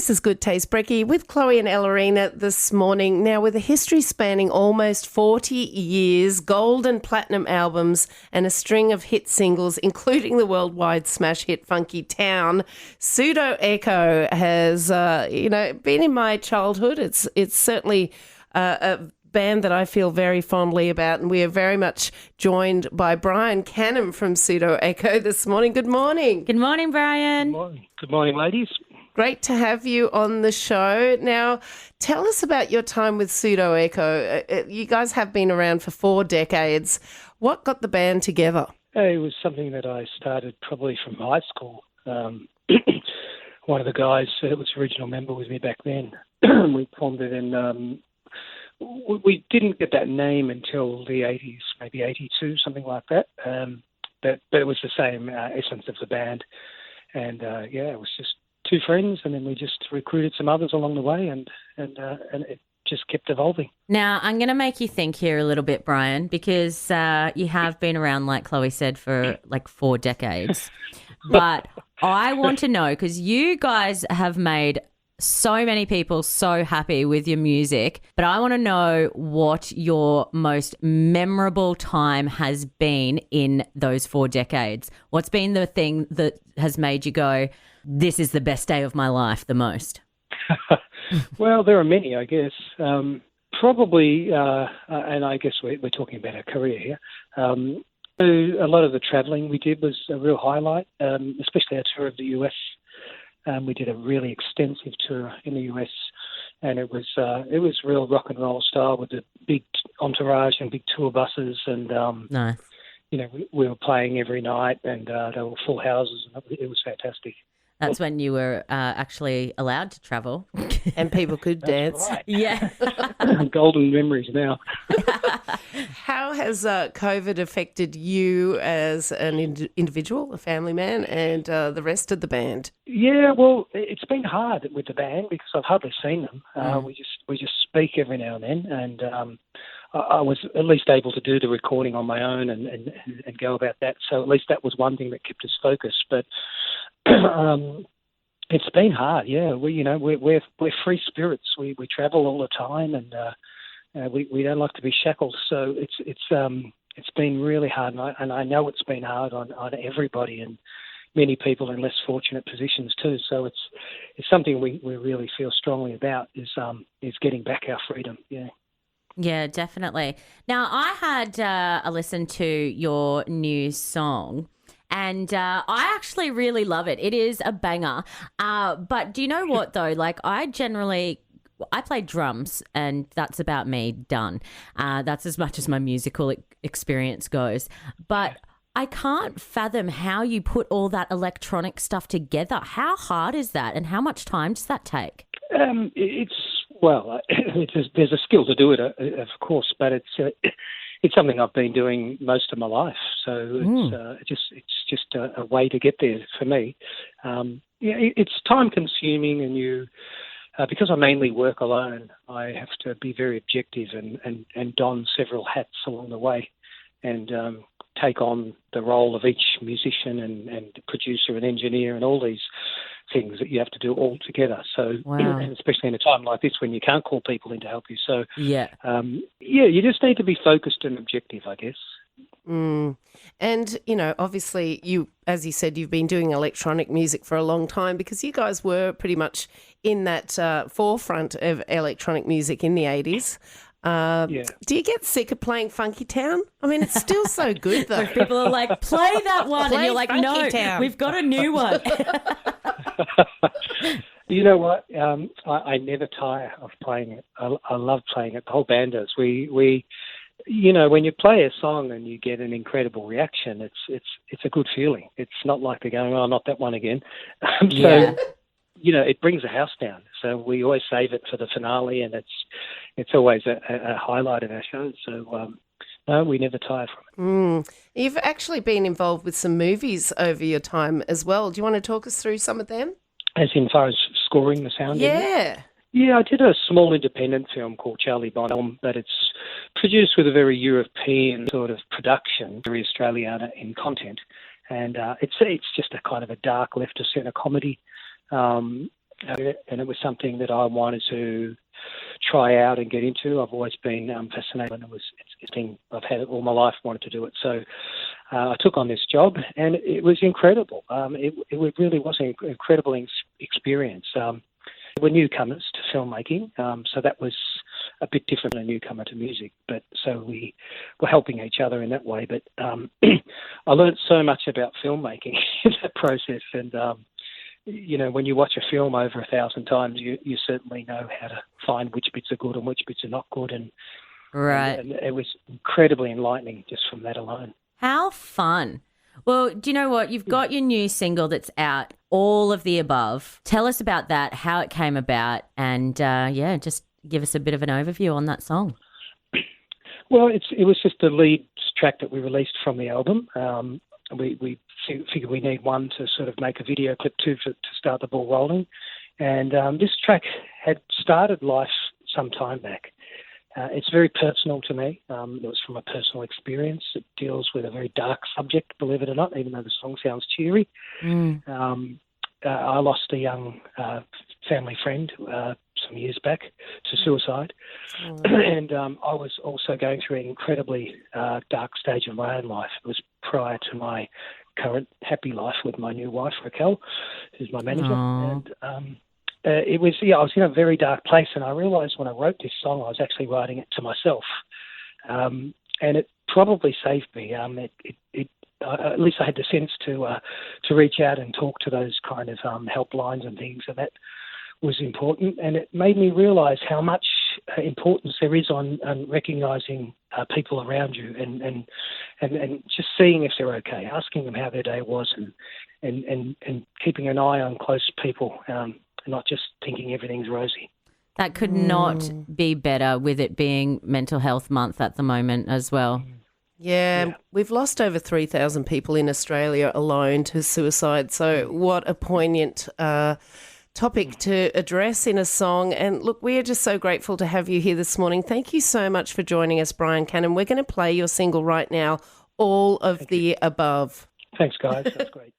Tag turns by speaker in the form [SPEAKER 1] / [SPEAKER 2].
[SPEAKER 1] This is Good Taste, Brekky, with Chloe and Ellerina this morning. Now, with a history spanning almost 40 years, gold and platinum albums, and a string of hit singles, including the worldwide smash hit Funky Town, Pseudo Echo has, been in my childhood. It's certainly a band that I feel very fondly about, and we are very much joined by Brian Canham from Pseudo Echo this morning. Good morning.
[SPEAKER 2] Good morning, Brian.
[SPEAKER 3] Good morning. Good morning, ladies.
[SPEAKER 1] Great to have you on the show. Now, tell us about your time with Pseudo Echo. You guys have been around for 4 decades. What got the band together?
[SPEAKER 3] It was something that I started probably from high school. One of the guys that was original member with me back then, we formed it, and we didn't get that name until the 80s, maybe 82, something like that. But it was the same essence of the band. And, it was just 2 friends, and then we just recruited some others along the way, and it just kept evolving.
[SPEAKER 2] Now, I'm going to make you think here a little bit, Brian, because you have been around, like Chloe said, for like 4 decades. But I want to know, because you guys have made so many people so happy with your music, but I want to know what your most memorable time has been in those 4 decades. What's been the thing that has made you go, this is the best day of my life the most?
[SPEAKER 3] Well, there are many, I guess. Probably, and I guess we're talking about our career here. A lot of the travelling we did was a real highlight, especially our tour of the US. We did a really extensive tour in the US, and it was real rock and roll style with a big entourage and big tour buses, and
[SPEAKER 2] Nice.
[SPEAKER 3] We were playing every night, and they were full houses, and it was fantastic.
[SPEAKER 2] That's when you were actually allowed to travel.
[SPEAKER 1] And people could dance.
[SPEAKER 3] Right.
[SPEAKER 2] Yeah.
[SPEAKER 3] Golden memories now.
[SPEAKER 1] How has COVID affected you as an individual, a family man, and the rest of the band?
[SPEAKER 3] Yeah, well, it's been hard with the band because I've hardly seen them. We just speak every now and then, and I was at least able to do the recording on my own and go about that. So at least that was one thing that kept us focused. But it's been hard. Yeah, we're free spirits. We travel all the time, and we don't like to be shackled. So it's been really hard, and I know it's been hard on everybody, and many people in less fortunate positions too. So it's something we really feel strongly about is getting back our freedom. Yeah.
[SPEAKER 2] Yeah, definitely. Now, I had a listen to your new song, and I actually really love it. It is a banger. But do you know what, though? Like, I play drums, and that's about me, done. That's as much as my musical experience goes. But I can't fathom how you put all that electronic stuff together. How hard is that, and how much time does that take? There's a skill to do it, of course, but it's something I've been doing most of my life. So it's just a way to get there for me. It's time consuming, and because I mainly work alone, I have to be very objective and don several hats along the way, and take on the role of each musician and producer and engineer and all these things that you have to do all together. So, wow.
[SPEAKER 3] And especially in a time like this when you can't call people in to help you. So,
[SPEAKER 2] yeah,
[SPEAKER 3] you just need to be focused and objective, I guess.
[SPEAKER 1] And, obviously you, as you said, you've been doing electronic music for a long time because you guys were pretty much in that forefront of electronic music in the 80s. Do you get sick of playing Funky Town? I mean, it's still so good, though.
[SPEAKER 2] People are like, play that one.
[SPEAKER 1] Play
[SPEAKER 2] and you're like,
[SPEAKER 1] Funky
[SPEAKER 2] no,
[SPEAKER 1] Town.
[SPEAKER 2] We've got a new one.
[SPEAKER 3] You know what? I never tire of playing it. I love playing it. The whole band does. We when you play a song and you get an incredible reaction, it's a good feeling. It's not like they're going, oh, not that one again.
[SPEAKER 2] Yeah.
[SPEAKER 3] It brings the house down. So we always save it for the finale, and it's always a highlight of our shows. So no, we never tire from it.
[SPEAKER 1] You've actually been involved with some movies over your time as well. Do you want to talk us through some of them?
[SPEAKER 3] As in far as scoring the sound?
[SPEAKER 1] Yeah.
[SPEAKER 3] Yeah, I did a small independent film called Charlie Bonham, but it's produced with a very European sort of production, very Australiana in content. And it's just a kind of a dark left-of-centre comedy.
[SPEAKER 2] and it was something that I wanted to try out and get into. I've always been fascinated, and it's been I've had it all my life, wanted to do it. So I took on this job, and it was incredible. It really was an incredible experience. We're newcomers to filmmaking, so that was a bit different than a newcomer to music. But so we were helping each other in that way. But I learned so much about filmmaking in that process, and when you watch a film over 1,000 times, you certainly know how to find which bits are good and which bits are not good, and it was incredibly enlightening just from that alone.
[SPEAKER 4] How fun. Well, do you know what? You've got your new single that's out, All of the Above. Tell us about that, how it came about, and just give us a bit of an overview on that song.
[SPEAKER 2] Well, it was just the lead track that we released from the album. We figured we need one to sort of make a video clip to start the ball rolling. And this track had started life some time back. It's very personal to me. It was from a personal experience. It deals with a very dark subject, believe it or not, even though the song sounds cheery. I lost a young family friend some years back to suicide. And I was also going through an incredibly dark stage of my own life. It was prior to my current happy life with my new wife, Raquel, who's my manager.
[SPEAKER 4] Aww.
[SPEAKER 2] And I was in a very dark place, and I realised when I wrote this song, I was actually writing it to myself. And it probably saved me. At least I had the sense to reach out and talk to those kind of helplines and things, and that was important. And it made me realise how much importance there is on recognising people around you and just seeing if they're okay, asking them how their day was, and keeping an eye on close people, not just thinking everything's rosy.
[SPEAKER 4] That could not be better with it being Mental Health Month at the moment as well.
[SPEAKER 1] Yeah, we've lost over 3,000 people in Australia alone to suicide. So what a poignant topic to address in a song. And look, we are just so grateful to have you here this morning. Thank you so much for joining us, Brian Canham. We're going to play your single right now, All of the Above.
[SPEAKER 2] Thanks, guys. That's great.